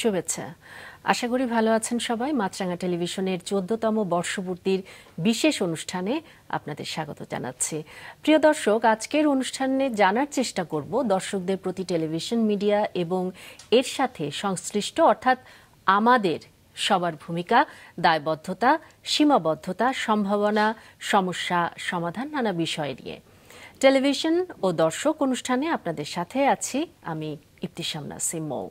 শুভেচ্ছা। আশা করি ভালো আছেন সবাই। মাছরাঙা টেলিভিশনের 14তম বর্ষপূর্তির বিশেষ অনুষ্ঠানে আপনাদের স্বাগত জানাচ্ছি। প্রিয় দর্শক, আজকের অনুষ্ঠানে জানার চেষ্টা করব দর্শকদের প্রতি টেলিভিশন মিডিয়া এবং এর সাথে সংশ্লিষ্ট অর্থাৎ আমাদের সবার ভূমিকা, দায়বদ্ধতা, সীমাবদ্ধতা, সম্ভাবনা, সমস্যা, সমাধান নানা বিষয় নিয়ে। টেলিভিশন ও দর্শক অনুষ্ঠানে আপনাদের সাথে আছি আমি ইফতিসাম নাসিম মৌ।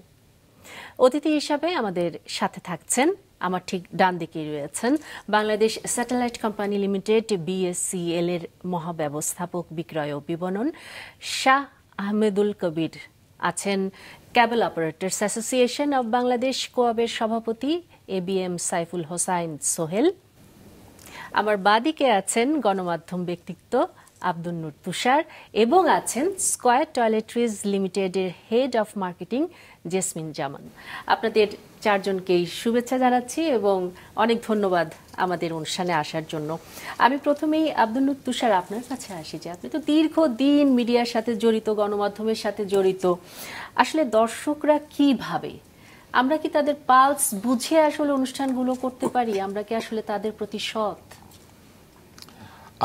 অতিথি হিসাবে আমাদের সাথে থাকছেন, আমার ঠিক ডান দিকেই রয়েছেন Bangladesh satellite company limited BSCL এর মহাব্যবস্থাপক বিক্রয় ও বিপণন শাহ আহমেদুল কবির, আছেন কেবল অপারেটর্স অ্যাসোসিয়েশন অব বাংলাদেশ কোয়াবের সভাপতি ABM সাইফুল হোসাইন সোহেল। আমার বাদিকে আছেন গণমাধ্যম ব্যক্তিত্ব আব্দুল নূর তুষার এবং আছেন স্কয়ার টয়লেট্রিজ লিমিটেডের হেড অফ মার্কেটিং জেসমিন জামান। আপনাদের চারজনকেই শুভেচ্ছা জানাচ্ছি এবং অনেক ধন্যবাদ আমাদের অনুষ্ঠানে আসার জন্য। আমি প্রথমেই আব্দুল নূর তুষার আপনার কাছে আসি যে আপনি তো দীর্ঘদিন মিডিয়ার সাথে জড়িত, গণমাধ্যমের সাথে জড়িত। আসলে দর্শকরা কি ভাবে, আমরা কি তাদের পালস বুঝে আসলে অনুষ্ঠানগুলো করতে পারি? আমরা কি আসলে তাদের প্রতি সৎ?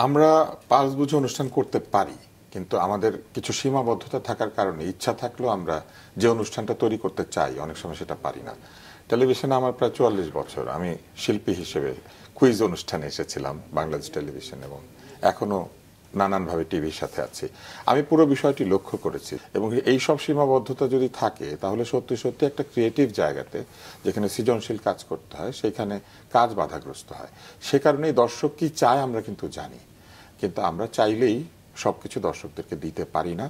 আমরা পালস বুঝে অনুষ্ঠান করতে পারি, কিন্তু আমাদের কিছু সীমাবদ্ধতা থাকার কারণে ইচ্ছা থাকলেও আমরা যে অনুষ্ঠানটা তৈরি করতে চাই অনেক সময় সেটা পারি না। টেলিভিশনে আমার প্রায় 44 বছর, আমি শিল্পী হিসেবে কুইজ অনুষ্ঠানে এসেছিলাম বাংলাদেশ টেলিভিশন এবং এখনো নানানভাবে টিভির সাথে আছি। আমি পুরো বিষয়টি লক্ষ্য করেছি এবং এই সব সীমাবদ্ধতা যদি থাকে তাহলে সত্যি সত্যি একটা ক্রিয়েটিভ জায়গাতে যেখানে সৃজনশীল কাজ করতে হয় সেখানে কাজ বাধাগ্রস্ত হয়। সে কারণেই দর্শক কি চায় আমরা কিন্তু জানি, কিন্তু আমরা চাইলেই সবকিছু দর্শকদেরকে দিতে পারি না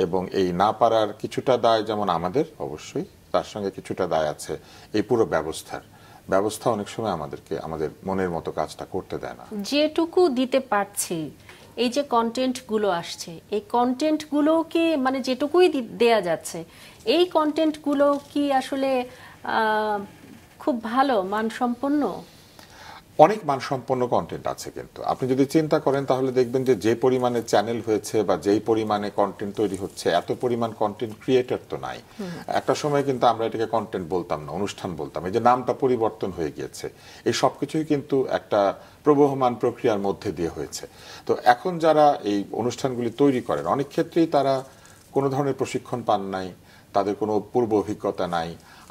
এবং এই না পারার কিছুটা দায় যেমন আমাদের, অবশ্যই তার সঙ্গে কিছুটা দায় আছে এই পুরো ব্যবস্থা অনেক সময় আমাদেরকে আমাদের মনের মতো কাজটা করতে দেয় না। যেটুকু দিতে পারছি, এই যে কন্টেন্ট গুলো আসছে, এই কন্টেন্ট গুলো কি মানে যেটুকুই দেয়া যাচ্ছে, এই কন্টেন্ট গুলো কি আসলে খুব ভালো মানসম্পন্ন? অনেক মানসম্পন্ন কন্টেন্ট আছে, কিন্তু আপনি যদি চিন্তা করেন তাহলে দেখবেন যে পরিমাণে চ্যানেল হয়েছে বা যেই পরিমাণে কন্টেন্ট তৈরি হচ্ছে, এত পরিমাণ কন্টেন্ট ক্রিয়েটর তো নাই। একটা সময় কিন্তু আমরা এটাকে কন্টেন্ট বলতাম না, অনুষ্ঠান বলতাম। এই যে নামটা পরিবর্তন হয়ে গিয়েছে, এই সবকিছুই কিন্তু একটা প্রবহমান প্রক্রিয়ার মধ্যে দিয়ে হয়েছে। তো এখন যারা এই অনুষ্ঠানগুলি তৈরি করেন অনেক ক্ষেত্রেই তারা কোনো ধরনের প্রশিক্ষণ পান নাই, তাদের কোনো পূর্ব অভিজ্ঞতা নাই।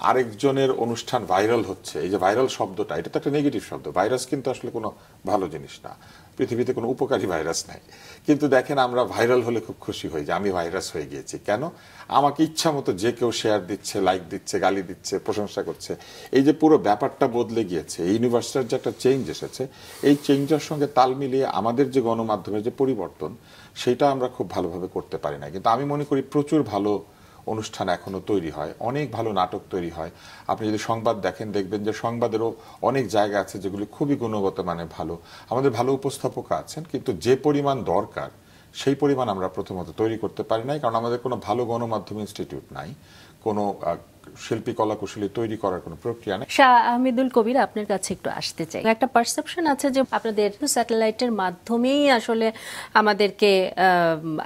আরেকজনের অনুষ্ঠান ভাইরাল হচ্ছে, এই যে ভাইরাল শব্দটা, এটা তো একটা নেগেটিভ শব্দ। ভাইরাস কিন্তু আসলে কোনো ভালো জিনিস না, পৃথিবীতে কোনো উপকারী ভাইরাস নাই। কিন্তু দেখেন আমরা ভাইরাল হলে খুব খুশি হই যে আমি ভাইরাস হয়ে গিয়েছি। কেন? আমাকে ইচ্ছা মতো যে কেউ শেয়ার দিচ্ছে, লাইক দিচ্ছে, গালি দিচ্ছে, প্রশংসা করছে। এই যে পুরো ব্যাপারটা বদলে গিয়েছে, ইউনিভার্সিটির যে একটা চেঞ্জ এসেছে, এই চেঞ্জের সঙ্গে তাল মিলিয়ে আমাদের যে গণমাধ্যমের যে পরিবর্তন, সেটা আমরা খুব ভালোভাবে করতে পারি না। কিন্তু আমি মনে করি প্রচুর ভালো অনুষ্ঠান এখনো তৈরি হয়, অনেক ভালো নাটক তৈরি হয়। আপনি যদি সংবাদ দেখেন দেখবেন যে সংবাদেরও অনেক জায়গা আছে যেগুলি খুবই গুণগত মানে ভালো। আমাদের ভালো উপস্থাপক আছেন, কিন্তু যে পরিমাণ দরকার সেই পরিমাণ আমরা প্রথমত তৈরি করতে পারি নাই, কারণ আমাদের কোনো ভালো গণমাধ্যম ইনস্টিটিউট নাই, কোনো শিল্পী কলাকুশলী তৈরি করার কোনো প্রক্রিয়া নেই। শাহ আহমেদুল কবির, আপনার কাছে একটু আসতে চাই। একটা পারসেপশন আছে যে আপনাদের স্যাটেলাইটের মাধ্যমেই আসলে আমাদেরকে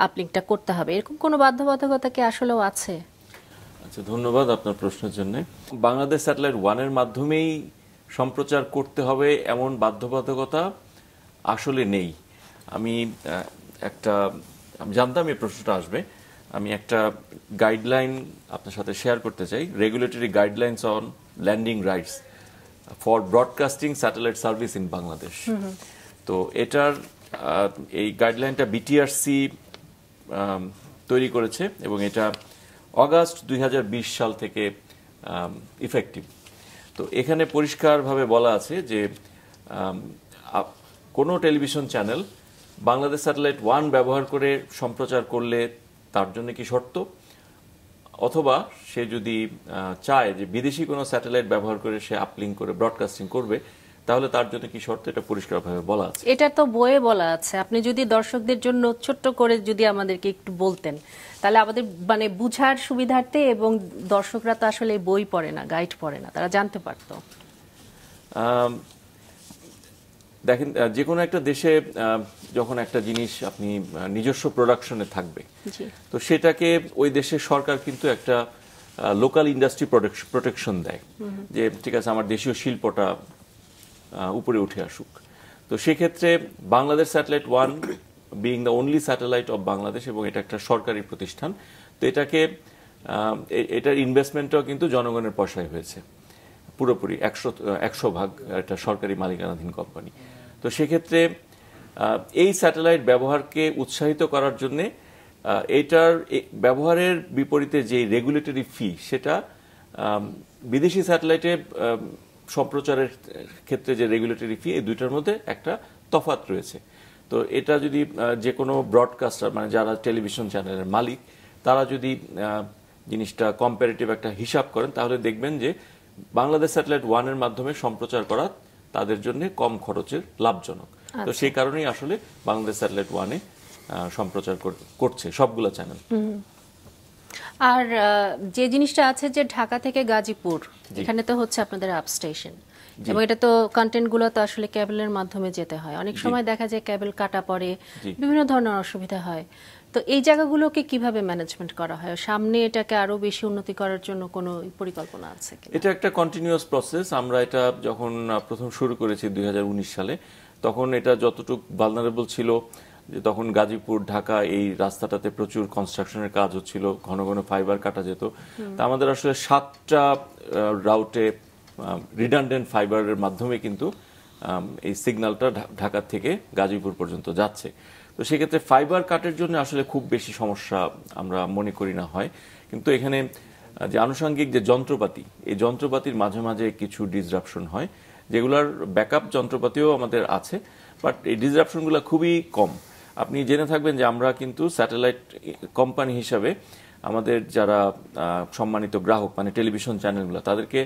আপলিংকটা করতে হবে, এরকম কোনো বাধ্যবাধকতা কি আসলেও আছে? আচ্ছা, ধন্যবাদ আপনার প্রশ্নের জন্য। বাংলাদেশ স্যাটেলাইট 1-এর মাধ্যমেই সম্প্রচার করতে হবে এমন বাধ্যবাধকতা আসলে নেই। আমি জানতাম এই প্রশ্নটা আসবে। আমি একটা গাইডলাইন আপনার সাথে শেয়ার করতে চাই, regulatory guidelines on landing rights for broadcasting satellite service in Bangladesh. তো এটার এই গাইডলাইনটা BTRC তৈরি করেছে এবং এটা অগাস্ট 2020 সাল থেকে ইফেক্টিভ। তো এখানে পরিষ্কারভাবে বলা আছে যে কোনো টেলিভিশন চ্যানেল বাংলাদেশ স্যাটেলাইট 1 ব্যবহার করে সম্প্রচার করলে তার জন্য কি শর্ত, অথবা সে যদি চায় যে বিদেশি কোনো স্যাটেলাইট ব্যবহার করে সে আপলিঙ্ক করে ব্রডকাস্টিং করবে তাহলে তার জন্য কি শর্ত, এটা পরিষ্কারভাবে বলা আছে। এটা তো বইয়ে বলা আছে। আপনি যদি দর্শকদের জন্য ছোট্ট করে যদি আমাদেরকে একটু বলতেন তাহলে আমাদের মানে বুঝার সুবিধার্থে, এবং দর্শকরা তো আসলে বই পড়ে না, গাইড পড়ে না, তারা জানতে পারতো। দেখেন, যে কোনো একটা দেশে যখন একটা জিনিস আপনি নিজস্ব প্রোডাকশনে থাকবে, তো সেটাকে ওই দেশের সরকার কিন্তু একটা লোকাল ইন্ডাস্ট্রি প্রোটেকশন দেয়, যে ঠিক আছে আমার দেশীয় শিল্পটা উপরে উঠে আসুক। তো সেক্ষেত্রে Bangladesh satellite 1 being the only satellite of Bangladesh, এবং এটা একটা সরকারি প্রতিষ্ঠান, তো এটার ইনভেস্টমেন্টটাও কিন্তু জনগণের পয়সায় হয়েছে পুরোপুরি 100% একটা সরকারি মালিকানাধীন কোম্পানি। তো সেক্ষেত্রে এই স্যাটেলাইট ব্যবহারকে উৎসাহিত করার জন্য এটার ব্যবহারের বিপরীতে যে রেগুলেটরি ফি, সেটা বিদেশি স্যাটেলাইটে সম্প্রচারের ক্ষেত্রে যে রেগুলেটরি ফি, এই দুইটার মধ্যে একটা তফাৎ রয়েছে। তো এটা যদি যে কোনো ব্রডকাস্টার, মানে যারা টেলিভিশন চ্যানেলের মালিক, তারা যদি জিনিসটা কম্পারেটিভ একটা হিসাব করেন, তাহলে দেখবেন যে বাংলাদেশ স্যাটেলাইট 1 এর মাধ্যমে সম্প্রচার করা তাদের জন্য কম খরচের লাভজনক। তো সেই কারণেই আসলে বাংলাদেশ স্যাটেলাইট 1 এ সম্প্রচার করছে সবগুলো চ্যানেল। আর যে জিনিসটা আছে যে ঢাকা থেকে গাজীপুর, এখানে তো হচ্ছে আপনাদের আপ স্টেশন, এবং এটা তো কন্টেন্ট গুলো তো আসলে কেবলের মাধ্যমে যেতে হয়। অনেক সময় দেখা যায় কেবল কাটা পড়ে, বিভিন্ন ধরনের অসুবিধা হয়। তো এই জায়গাগুলোকে কিভাবে ম্যানেজমেন্ট করা হয়? সামনে এটাকে আরো বেশি উন্নতি করার জন্য কোনো পরিকল্পনা আছে কি? এটা একটা কন্টিনিউয়াস প্রসেস। আমরা এটা যখন প্রথম শুরু করেছি 2019 সালে, তখন এটা যতটুকু ভালনারেবল ছিল, যে তখন গাজীপুর ঢাকা এই রাস্তাটাতে প্রচুর কনস্ট্রাকশনের কাজ হচ্ছিল, ঘন ঘন ফাইবার কাটা যেত। তা আমাদের আসলে 7টা রাউটে রিডান্ডেন্ট ফাইবারের মাধ্যমে কিন্তু এই সিগন্যালটা ঢাকা থেকে গাজীপুর পর্যন্ত যাচ্ছে। তো সেক্ষেত্রে ফাইবার কাটের জন্য আসলে খুব বেশি সমস্যা আমরা মনে করি না হয়, কিন্তু এখানে যে আনুষঙ্গিক যে যন্ত্রপাতি, এই যন্ত্রপাতির মাঝে মাঝে কিছু ডিসরাপশন হয়, যেগুলোর ব্যাকআপ যন্ত্রপাতিও আমাদের আছে, বাট এই ডিসরাপশনগুলো খুবই কম। আপনি জেনে থাকবেন যে আমরা কিন্তু স্যাটেলাইট কোম্পানি হিসাবে আমাদের যারা সম্মানিত গ্রাহক, মানে টেলিভিশন চ্যানেলগুলো, তাদেরকে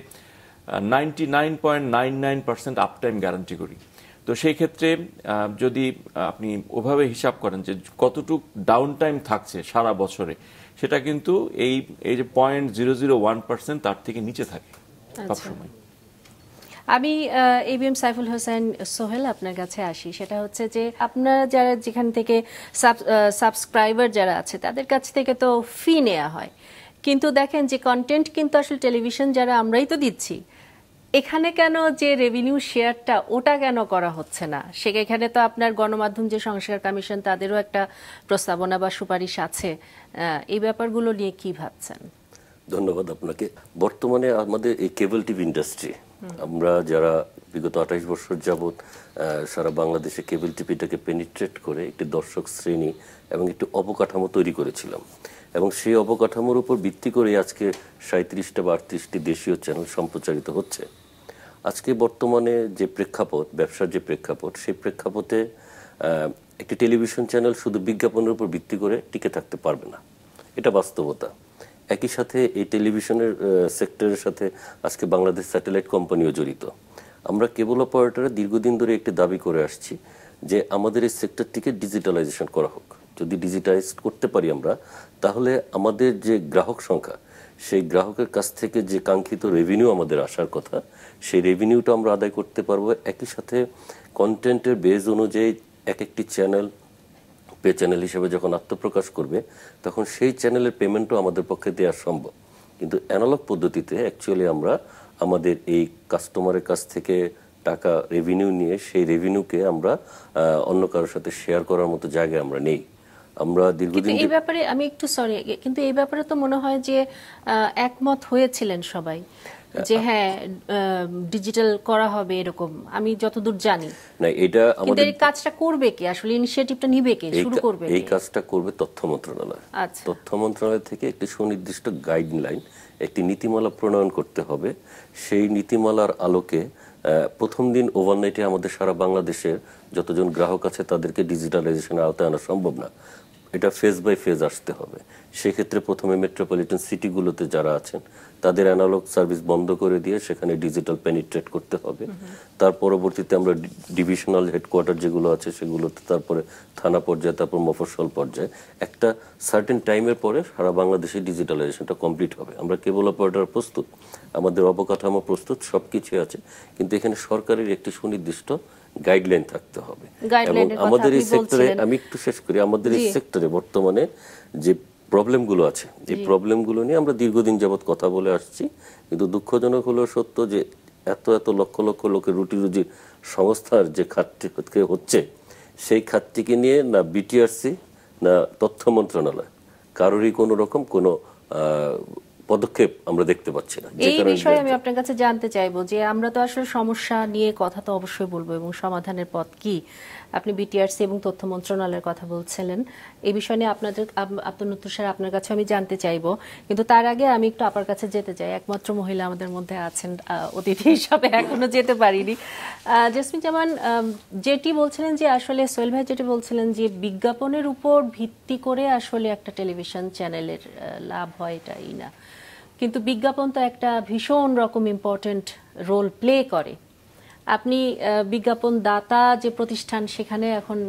99.99% আপটাইম গ্যারান্টি করি। তো সেই ক্ষেত্রে যদি আপনি ওভাবে হিসাব করেন যে কতটুক ডাউন টাইম থাকছে সারা বছরে, সেটা কিন্তু এই যে 0.001% তার থেকে নিচে থাকে সবসময়। আমি এবিএম সাইফুল হোসেন সোহেল আপনার কাছে আসি। সেটা হচ্ছে যে আপনারা যারা যেখান থেকে সাবস্ক্রাইবার যারা আছে, তাদের কাছ থেকে তো ফি নেওয়া হয়, কিন্তু দেখেন যে কন্টেন্ট কিন্তু আসলে টেলিভিশন যারা আমরাই তো দিচ্ছি, এখানে কেন যে রেভিনিউ শেয়ারটা ওটা কেন করা হচ্ছে না? সেখানে তো আপনার গণমাধ্যম যে সংস্কার কমিশন, তাদেরও একটা প্রস্তাবনা বা সুপারিশ আছে। এই ব্যাপারগুলো নিয়ে কি ভাবছেন? ধন্যবাদ আপনাকে। বর্তমানে আমাদের এই কেবল টিভি ইন্ডাস্ট্রি, আমরা যারা বিগত 28 বছর যাবৎ সারা বাংলাদেশে কেবল টিভিটাকে পেনিট্রেট করে একটি দর্শক শ্রেণী এবং একটি অবকাঠামো তৈরি করেছিলাম, এবং সেই অবকাঠামোর উপর ভিত্তি করে আজকে 37টা বা 38টি দেশীয় চ্যানেল সম্প্রচারিত হচ্ছে। আজকে বর্তমানে যে প্রেক্ষাপট, ব্যবসার যে প্রেক্ষাপট, সেই প্রেক্ষাপটে একটি টেলিভিশন চ্যানেল শুধু বিজ্ঞাপনের উপর ভিত্তি করে টিকে থাকতে পারবে না, এটা বাস্তবতা। একই সাথে এই টেলিভিশনের সেক্টরের সাথে আজকে বাংলাদেশ স্যাটেলাইট কোম্পানিও জড়িত। আমরা কেবল অপারেটররা দীর্ঘদিন ধরে একটি দাবি করে আসছি যে আমাদের এই সেক্টরটিকে ডিজিটালাইজেশন করা হোক। যদি ডিজিটালাইজ করতে পারি আমরা, তাহলে আমাদের যে গ্রাহক সংখ্যা, সেই গ্রাহকের কাছ থেকে যে কাঙ্ক্ষিত রেভিনিউ আমাদের আসার কথা, সেই রেভিনিউটা আমরা আদায় করতে পারবো। একই সাথে কন্টেন্টের বেজ অনুযায়ী এক একটি চ্যানেল পে চ্যানেল হিসেবে যখন আত্মপ্রকাশ করবে, তখন সেই চ্যানেলের পেমেন্টও আমাদের পক্ষে দেওয়া সম্ভব। কিন্তু অ্যানালগ পদ্ধতিতে অ্যাকচুয়ালি আমরা আমাদের এই কাস্টমারের কাছ থেকে টাকা রেভিনিউ নিয়ে সেই রেভিনিউকে আমরা অন্য কারোর সাথে শেয়ার করার মতো জায়গায় আমরা নেই। আমরা দীর্ঘদিন এই ব্যাপারে আমি একটু সরি, কিন্তু এই ব্যাপারে তো মনে হয় যে একমত হয়েছিলেন সবাই যে হ্যাঁ ডিজিটাল করা হবে, এরকম আমি যতদূর জানি। না, এটা আমাদের এই কাজটা করবে কি আসলে, ইনিশিয়েটিভটা নিবে কে, শুরু করবে কে? এই কাজটা করবে তথ্য মন্ত্রণালয়। আচ্ছা, তথ্য মন্ত্রণালয় থেকে একটি সুনির্দিষ্ট গাইডলাইন, একটি নীতিমালা প্রণয়ন করতে হবে। সেই নীতিমালার আলোকে প্রথম দিন ওভারনাইটে আমাদের সারা বাংলাদেশের যতজন গ্রাহক আছে তাদেরকে ডিজিটালাইজেশনের আওতায় আনা সম্ভব না। এটা ফেজ বাই ফেজ আসতে হবে। সেক্ষেত্রে প্রথমে মেট্রোপলিটন সিটিগুলোতে যারা আছেন তাদের অ্যানালগ সার্ভিস বন্ধ করে দিয়ে সেখানে ডিজিটাল পেনিট্রেট করতে হবে। তার পরবর্তীতে আমরা ডিভিশনাল হেডকোয়ার্টার যেগুলো আছে সেগুলোতে, তারপরে থানা পর্যায়ে, তারপর মফস্বল পর্যায়ে, একটা সার্টেন টাইমের পরে সারা বাংলাদেশে ডিজিটালাইজেশনটা কমপ্লিট হবে। আমরা কেবল অপারেটর প্রস্তুত, আমাদের অবকাঠামো প্রস্তুত, সবকিছু আছে, কিন্তু এখানে সরকারের একটি সুনির্দিষ্ট গাইডলাইন থাকতে হবে। এবং আমাদের এই সেক্টরে, আমি একটু শেষ করি, আমাদের এই সেক্টরে বর্তমানে যে প্রবলেমগুলো আছে, এই প্রবলেমগুলো নিয়ে আমরা দীর্ঘদিন যাবৎ কথা বলে আসছি। কিন্তু দুঃখজনক হলেও সত্য যে এত এত লক্ষ লক্ষ লোকের রুটি রুজির সংস্থার যে খাতটি হচ্ছে, সেই খাতটিকে নিয়ে না বিটিআরসি না তথ্য মন্ত্রণালয় কারোরই কোনো রকম কোনো পদক্ষেপ আমরা দেখতে পাচ্ছি না। এই বিষয়ে আমি আপনার কাছে জানতে চাইবো যে আমরা তো আসলে সমস্যা নিয়ে কথা তো অবশ্যই বলবো এবং সমাধানের পথ কি। আপনি বিটিআরসি এবং তথ্য মন্ত্রণালয়ের কথা বলছিলেন, এই বিষয় নিয়ে আব্দুল নূর স্যার আপনার কাছে আমি জানতে চাইবো, কিন্তু তার আগে আমি একটু আপনার কাছে যেতে চাই। একমাত্র মহিলা আমাদের মধ্যে আছেন অতিথি হিসাবে, এখনো যেতে পারিনি। জেসমিন জামান যেটি বলছিলেন যে আসলে সোহেল ভাই যেটি বলছিলেন যে বিজ্ঞাপনের উপর ভিত্তি করে আসলে একটা টেলিভিশন চ্যানেলের লাভ হয়, এটাই না, কিন্তু বিজ্ঞাপন তো একটা ভীষণ রকম ইম্পর্টেন্ট রোল প্লে করে। আপনি বিজ্ঞাপন দাতা যে প্রতিষ্ঠান সেখানে এখন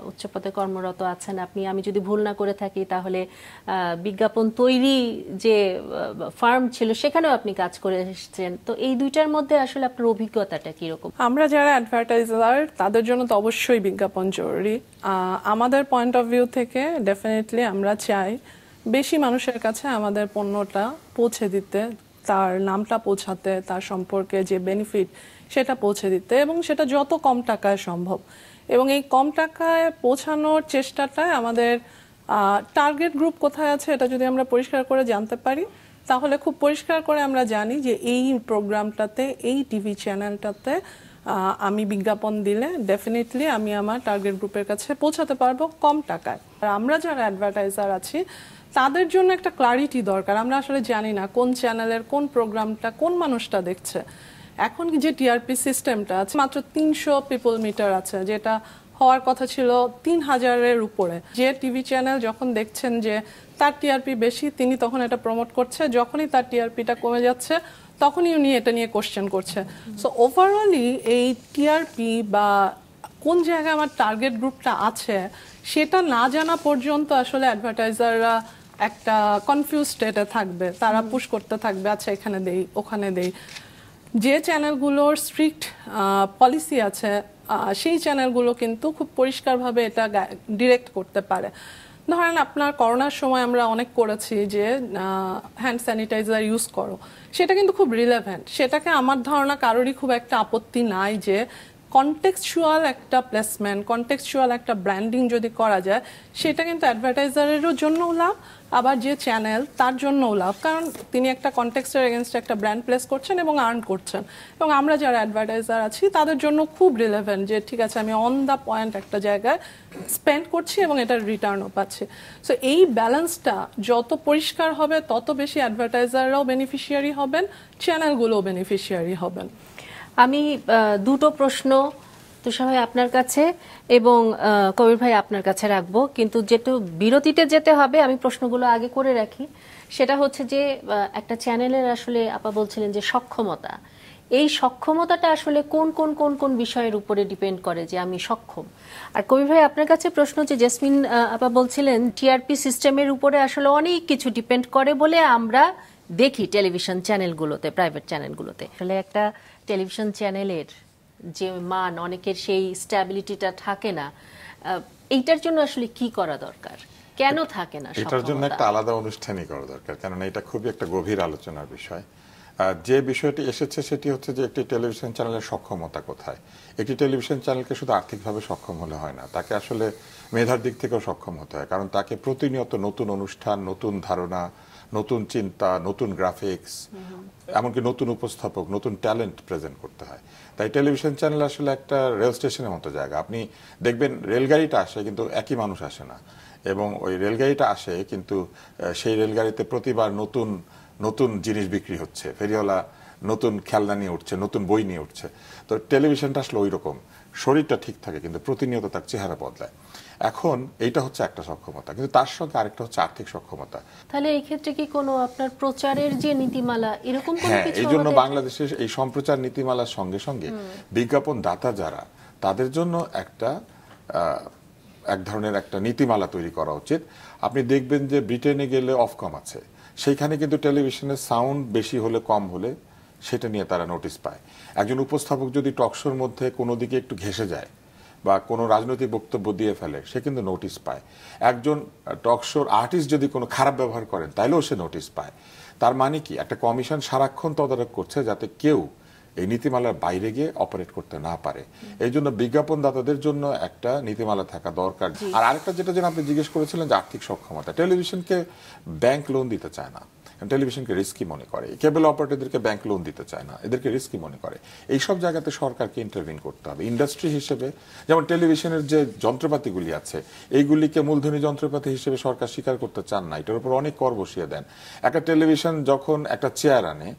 উচ্চপদে কর্মরত আছেন আপনি, আমি যদি ভুল না করে থাকি তাহলে বিজ্ঞাপন তৈরি যে ফার্ম ছিল সেখানেও আপনি কাজ করে এসেছেন। তো এই দুইটার মধ্যে আসলে আপনার অভিজ্ঞতাটা কিরকম? আমরা যারা অ্যাডভার্টাইজার তাদের জন্য তো অবশ্যই বিজ্ঞাপন জরুরি। আমাদের পয়েন্ট অফ ভিউ থেকে ডেফিনেটলি আমরা চাই বেশি মানুষের কাছে আমাদের পণ্যটা পৌঁছে দিতে, তার নামটা পৌঁছাতে, তার সম্পর্কে যে বেনিফিট সেটা পৌঁছে দিতে, এবং সেটা যত কম টাকায় সম্ভব। এবং এই কম টাকায় পৌঁছানোর চেষ্টাটায় আমাদের টার্গেট গ্রুপ কোথায় আছে এটা যদি আমরা পরিষ্কার করে জানতে পারি, তাহলে খুব পরিষ্কার করে আমরা জানি যে এই প্রোগ্রামটাতে, এই টিভি চ্যানেলটাতে আমি বিজ্ঞাপন দিলে ডেফিনেটলি আমি আমার টার্গেট গ্রুপের কাছে পৌঁছাতে পারবো কম টাকায়। আর আমরা যারা অ্যাডভার্টাইজার আছি তাদের জন্য একটা ক্লারিটি দরকার। আমরা আসলে জানি না কোন চ্যানেলের কোন প্রোগ্রামটা কোন মানুষটা দেখছে। এখন যে টিআরপি সিস্টেমটা আছে মাত্র 300 পিপল মিটার আছে, যেটা হওয়ার কথা ছিল 3000-এর উপরে। যে টিভি চ্যানেল যখন দেখছেন যে তার টিআরপি বেশি, তিনি তখন এটা প্রমোট করছে, যখনই তার টিআরপিটা কমে যাচ্ছে তখনই উনি এটা নিয়ে কোশ্চেন করছে। সো ওভারঅলি এই টিআরপি বা কোন জায়গায় আমার টার্গেট গ্রুপটা আছে সেটা না জানা পর্যন্ত আসলে অ্যাডভার্টাইজাররা একটা কনফিউজ স্টেটে থাকবে। তারা পুশ করতে থাকবে, আচ্ছা এখানে দেই ওখানে দেই। যে চ্যানেলগুলোর স্ট্রিক্ট পলিসি আছে সেই চ্যানেলগুলো কিন্তু খুব পরিষ্কারভাবে এটা ডিরেক্ট করতে পারে। ধরেন আপনার করোনার সময় আমরা অনেক করেছি যে হ্যান্ড স্যানিটাইজার ইউজ করো, সেটা কিন্তু খুব রিলেভেন্ট। সেটাকে আমার ধারণা কারোরই খুব একটা আপত্তি নাই যে কনটেক্সচুয়াল একটা প্লেসমেন্ট, কনটেক্সচুয়াল একটা ব্র্যান্ডিং যদি করা যায় সেটা কিন্তু অ্যাডভার্টাইজারেরও জন্যও লাভ, আবার যে চ্যানেল তার জন্যও লাভ, কারণ তিনি একটা কনটেক্সটের এগেনস্ট একটা ব্র্যান্ড প্লেস করছেন এবং আর্ন করছেন। এবং আমরা যারা অ্যাডভার্টাইজার আছি তাদের জন্য খুব রিলেভেন্ট যে ঠিক আছে আমি অন দ্য পয়েন্ট একটা জায়গায় স্পেন্ড করছি এবং এটার রিটার্নও পাচ্ছি। সো এই ব্যালেন্সটা যত পরিষ্কার হবে তত বেশি অ্যাডভার্টাইজাররাও বেনিফিশিয়ারি হবেন, চ্যানেলগুলোও বেনিফিশিয়ারি হবেন। আমি দুটো প্রশ্ন তুষার ভাই আপনার কাছে এবং কবির ভাই আপনার কাছে রাখবো, কিন্তু যেহেতু বিরতিতে যেতে হবে আমি প্রশ্নগুলো আগে করে রাখি। সেটা হচ্ছে যে একটা চ্যানেলের আসলে আপা বলছিলেন যে সক্ষমতা, এই সক্ষমতাটা আসলে কোন কোন কোন কোন বিষয়ের উপরে ডিপেন্ড করে যে আমি সক্ষম। আর কবির ভাই আপনার কাছে প্রশ্ন, যে জেসমিন আপা বলছিলেন টিআরপি সিস্টেমের উপরে আসলে অনেক কিছু ডিপেন্ড করে বলে আমরা দেখি টেলিভিশন চ্যানেলগুলোতে, প্রাইভেট চ্যানেলগুলোতে। আসলে একটা টেলিভিশন চ্যানেলের যে মান, অনেকের সেই স্ট্যাবিলিটিটা থাকে না, এইটার জন্য আসলে কি করা দরকার, কেন থাকে না? এটার জন্য একটা আলাদা অনুষ্ঠানই করা দরকার, কেননা এটা খুবই একটা গভীর আলোচনার বিষয়। যে বিষয়টি এসেছে সেটি হচ্ছে যে একটি টেলিভিশন চ্যানেলের সক্ষমতা কোথায়। একটি টেলিভিশন চ্যানেলকে শুধু আর্থিকভাবে সক্ষম হলে হয় না, তাকে আসলে মেধার দিক থেকেও সক্ষম হতে হয়, কারণ তাকে প্রতিনিয়ত নতুন অনুষ্ঠান, নতুন ধারণা, নতুন চিন্তা, নতুন গ্রাফিক্স, এমনকি নতুন উপস্থাপক, নতুন ট্যালেন্ট প্রেজেন্ট করতে হয়। তাই টেলিভিশন চ্যানেল আসলে একটা রেল স্টেশনের মতো জায়গা। আপনি দেখবেন রেলগাড়িটা আসে কিন্তু একই মানুষ আসে না, এবং ওই রেলগাড়িটা আসে কিন্তু সেই রেলগাড়িতে প্রতিবার নতুন নতুন জিনিস বিক্রি হচ্ছে, ফেরিওয়ালা নতুন খেলনা নিয়ে উঠছে, নতুন বই নিয়ে উঠছে। তো টেলিভিশনটা আসলে ওই রকম, শরীরটা ঠিক থাকে কিন্তু প্রতিনিয়ত তার চেহারা বদলায়। এখন এইটা হচ্ছে একটা সক্ষমতা, কিন্তু তার সঙ্গে আরেকটা হচ্ছে আর্থিক সক্ষমতা। তাহলে এই ক্ষেত্রে কি কোনো আপনার প্রচারের যে নীতিমালা এরকম কোনো কিছু? এই জন্য বাংলাদেশের এই সম্প্রচার নীতিমালার সঙ্গে সঙ্গে বিজ্ঞাপন দাতা যারা, তাদের জন্য এক ধরনের একটা নীতিমালা তৈরি করা উচিত। আপনি দেখবেন যে ব্রিটেনে গেলে অফকম আছে, সেইখানে কিন্তু টেলিভিশনের সাউন্ড বেশি হলে কম হলে সেটা নিয়ে তারা নোটিশ পায়। একজন উপস্থাপক যদি টকশোর মধ্যে কোনো দিকে একটু ঘেঁষে যায়, বা কোনো রাজনৈতিক বক্তব্য দিয়ে ফেলে, সে কিন্তু নোটিশ পায়। একজন টক শোর আর্টিস্ট যদি কোনো খারাপ ব্যবহার করেন তাইলেও সে নোটিশ পায়। তার মানে কি, একটা কমিশন সারাক্ষণ তদারক করছে যাতে কেউ এই নীতিমালার বাইরে গিয়ে অপারেট করতে না পারে। এই জন্য বিজ্ঞাপনদাতাদের জন্য একটা নীতিমালা থাকা দরকার। আর আরেকটা যেটা যেন আপনি জিজ্ঞেস করেছিলেন যে আর্থিক সক্ষমতা, টেলিভিশনকে ব্যাংক লোন দিতে চায় না, টেলিভিশনকে রিস্কি মনে করে। কেবল অপারেটরদেরকে ব্যাংক লোন দিতে চায় না, এদেরকে রিস্কি মনে করে। এইসব জায়গাতে সরকারকে ইন্টারভিন করতে হবে। ইন্ডাস্ট্রি হিসেবে যেমন টেলিভিশনের যে যন্ত্রপাতিগুলি আছে এইগুলিকে মূলধনী যন্ত্রপাতি হিসেবে সরকার স্বীকার করতে চান না, এটার উপর অনেক কর বসিয়ে দেন। একটা টেলিভিশন যখন একটা চেয়ার আনে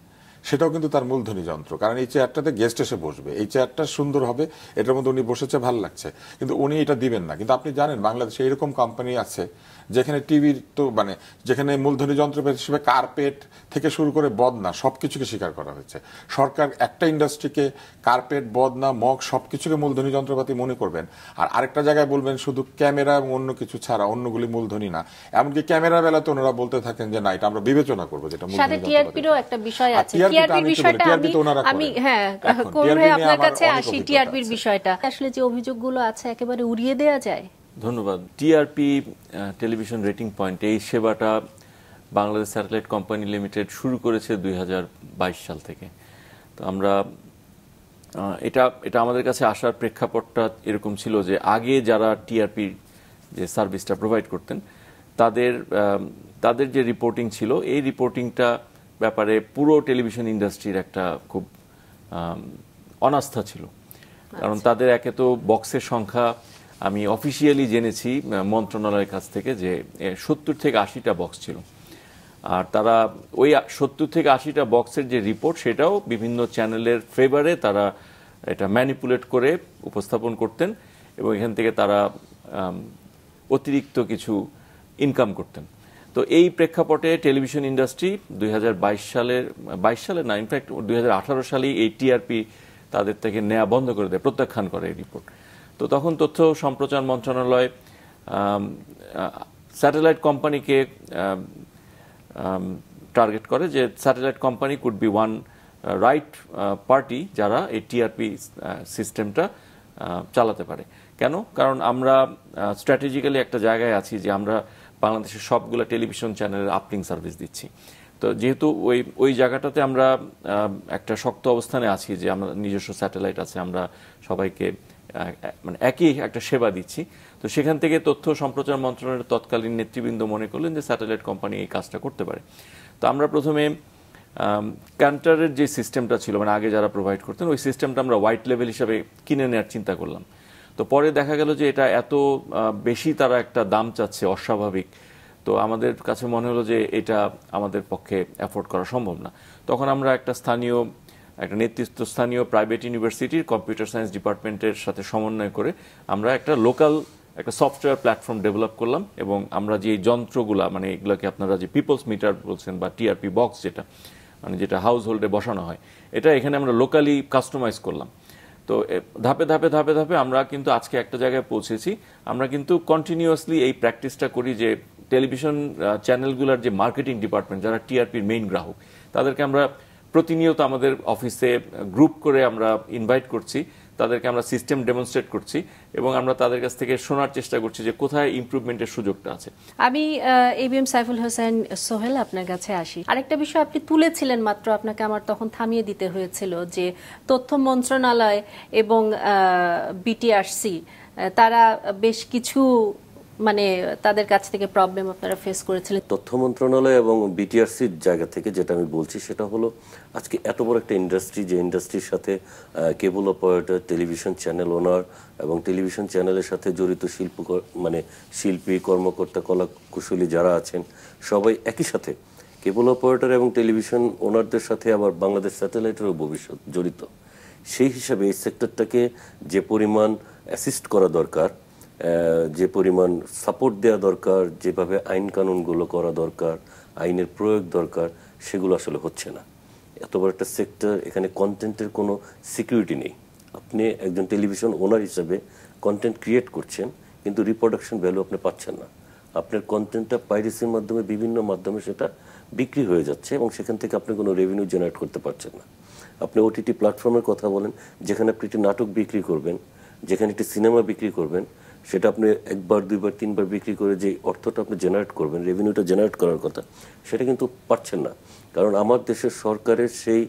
সেটাও কিন্তু তার মূলধনী যন্ত্র, কারণ এই চেয়ারটাতে গেস্ট এসে বসবে, এই চেয়ারটা সুন্দর হবে, এটার মধ্যে উনি বসেছে ভাল লাগছে, কিন্তু উনি এটা দিবেন না। কিন্তু আপনি জানেন বাংলাদেশে এরকম কোম্পানি আছে যেখানে টিভির তো মানে যেখানে মূলধনী যন্ত্রপাতি হিসেবে কার্পেট থেকে শুরু করে বদনা সবকিছুকে স্বীকার করা হয়েছে। সরকার একটা ইন্ডাস্ট্রিকে কার্পেট, বদনা, মগ সবকিছুকে মূলধনী যন্ত্রপাতি মনে করবেন, আর আরেকটা জায়গায় বলবেন শুধু ক্যামেরা এবং অন্য কিছু ছাড়া অন্যগুলি মূলধনী না। এমনকি ক্যামেরার বেলাতে ওনারা বলতে থাকেন যে না, এটা আমরা বিবেচনা করবো যেটা মূলধনী যন্ত্রপাতি। টিআরপিরও একটা বিষয় আছে, টিআরপির বিষয়টা আমি কোনভাবে আপনার কাছে আসি। টিআরপির বিষয়টা আসলে যে অভিযোগগুলো আছে একেবারে উড়িয়ে দেয়া যায়? ধন্যবাদ। টিআরপি, টেলিভিশন রেটিং পয়েন্ট, এই সেবাটা বাংলাদেশ স্যাটেলাইট কোম্পানি লিমিটেড শুরু করেছে 2022 সাল থেকে। তো আমরা এটা আমাদের কাছে আসার প্রেক্ষাপটটা এরকম ছিল যে আগে যারা টিআরপি যে সার্ভিসটা প্রোভাইড করতেন তাদের যে রিপোর্টিং ছিল, এই রিপোর্টিংটা ব্যাপারে পুরো টেলিভিশন ইন্ডাস্ট্রির একটা খুব অনাস্থা ছিল। কারণ তাদের একে তো বক্সের সংখ্যা, আমি অফিসিয়ালি জেনেছি মন্ত্রণালয়ের কাছ থেকে যে 70 থেকে 80টা বক্স ছিল। আর তারা ওই 70 থেকে 80টা বক্সের যে রিপোর্ট সেটাও বিভিন্ন চ্যানেলের ফেভারে তারা এটা ম্যানিপুলেট করে উপস্থাপন করতেন এবং এখান থেকে তারা অতিরিক্ত কিছু ইনকাম করতেন। তো এই প্রেক্ষাপটে টেলিভিশন ইন্ডাস্ট্রি 2022 সালে না, ইনফ্যাক্ট 2018 সালেই এই টিআরপি তাদের থেকে নেওয়া বন্ধ করে দেয়, প্রত্যাখ্যান করে এই রিপোর্ট। তো তখন তথ্য সম্প্রচার মন্ত্রণালয় স্যাটেলাইট কোম্পানিকে টার্গেট করে যে satellite company could be one right party যারা এই টিআরপি সিস্টেমটা চালাতে পারে। কেন? কারণ আমরা স্ট্র্যাটেজিক্যালি একটা জায়গায় আছি যে আমরা বাংলাদেশের সবগুলো টেলিভিশন চ্যানেলের আপলিং সার্ভিস দিচ্ছি। তো যেহেতু ওই জায়গাটাতে আমরা একটা শক্ত অবস্থানে আছি যে আমরা নিজস্ব স্যাটেলাইট আছে, আমরা সবাইকে মানে একই একটা সেবা দিচ্ছি। তো সেখান থেকে তথ্য সম্প্রচার মন্ত্রণালয়ের তৎকালীন নেতৃবৃন্দ মনে করলেন যে স্যাটেলাইট কোম্পানি এই কাজটা করতে পারে। তো আমরা প্রথমে কান্টারের যে সিস্টেমটা ছিল, মানে আগে যারা প্রোভাইড করতেন, ওই সিস্টেমটা আমরা হোয়াইট লেভেল হিসাবে কিনে নেওয়ার চিন্তা করলাম। তো পরে দেখা গেল যে এটা এত বেশি তারা একটা দাম চাচ্ছে, অস্বাভাবিক। তো আমাদের কাছে মনে হলো যে এটা আমাদের পক্ষে অ্যাফোর্ড করা সম্ভব না। তখন আমরা একটা নেতৃত্বস্থানীয় প্রাইভেট ইউনিভার্সিটির কম্পিউটার সায়েন্স ডিপার্টমেন্টের সাথে সমন্বয় করে আমরা একটা লোকাল একটা সফটওয়্যার প্ল্যাটফর্ম ডেভেলপ করলাম এবং আমরা যে যন্ত্রগুলা, মানে এগুলোকে আপনারা যে পিপলস মিটার বলছেন বা টিআরপি বক্স যেটা হাউস হোল্ডে বসানো হয়, এটা এখানে আমরা লোকালি কাস্টমাইজ করলাম। তো ধাপে ধাপে ধাপে ধাপে আমরা কিন্তু আজকে একটা জায়গায় পৌঁছেছি। আমরা কিন্তু কন্টিনিউয়াসলি এই প্র্যাকটিসটা করি যে টেলিভিশন চ্যানেলগুলোর যে মার্কেটিং ডিপার্টমেন্ট, যারা টিআরপির মেইন গ্রাহক, তাদেরকে আমরা প্রতিনিয়ত আমাদের অফিসে গ্রুপ করে আমরা ইনভাইট করছি, তাদেরকে আমরা সিস্টেম ডেমনস্ট্রেট করছি এবং আমরা তাদের কাছ থেকে শোনার চেষ্টা করছি যে কোথায় ইমপ্রুভমেন্টের সুযোগটা আছে। আমি এবিএম সাইফুল হোসেন সোহেল আপনার কাছে আসি। আরেকটা বিষয় আপনি তুলেছিলেন মাত্র, আপনাকে আমার তখন থামিয়ে দিতে হয়েছিল, যে তথ্য মন্ত্রণালয় এবং বিটিআরসি তারা বেশ কিছু মানে তাদের কাছ থেকে প্রবলেম আপনারা ফেস করেছিলেন। তথ্য মন্ত্রণালয় এবং বিটিআরসির জায়গা থেকে যেটা আমি বলছি সেটা হলো আজকে এত বড় একটা ইন্ডাস্ট্রি, যে ইন্ডাস্ট্রির সাথে কেবল অপারেটর, টেলিভিশন চ্যানেল ওনার এবং টেলিভিশন চ্যানেলের সাথে জড়িত শিল্পী, কর্মকর্তা, কলা কুশলী যারা আছেন সবাই একই সাথে কেবল অপারেটর এবং টেলিভিশন ওনারদের সাথে আবার বাংলাদেশ স্যাটেলাইটেরও ভবিষ্যৎ জড়িত। সেই হিসাবে এই সেক্টরটাকে যে পরিমাণ অ্যাসিস্ট করা দরকার, যে পরিমাণ সাপোর্ট দেওয়া দরকার, যেভাবে আইন কানুনগুলো করা দরকার, আইনের প্রয়োগ দরকার, সেগুলো আসলে হচ্ছে না। এত বড় একটা সেক্টর, এখানে কন্টেন্টের কোনো সিকিউরিটি নেই। আপনি একজন টেলিভিশন ওনার হিসাবে কন্টেন্ট ক্রিয়েট করছেন, কিন্তু রিপ্রোডাকশন ভ্যালু আপনি পাচ্ছেন না। আপনার কন্টেন্টটা পাইরেসির মাধ্যমে বিভিন্ন মাধ্যমে সেটা বিক্রি হয়ে যাচ্ছে এবং সেখান থেকে আপনি কোনো রেভিনিউ জেনারেট করতে পারছেন না। আপনি ওটিটি প্ল্যাটফর্মের কথা বলেন, যেখানে আপনি একটি নাটক বিক্রি করবেন, যেখানে একটি সিনেমা বিক্রি করবেন, সেটা আপনি একবার, দুইবার, তিনবার বিক্রি করে যে অর্থটা আপনি জেনারেট করবেন, রেভিনিউটা জেনারেট করার কথা, সেটা কিন্তু পারছেন না। কারণ আমার দেশের সরকারের সেই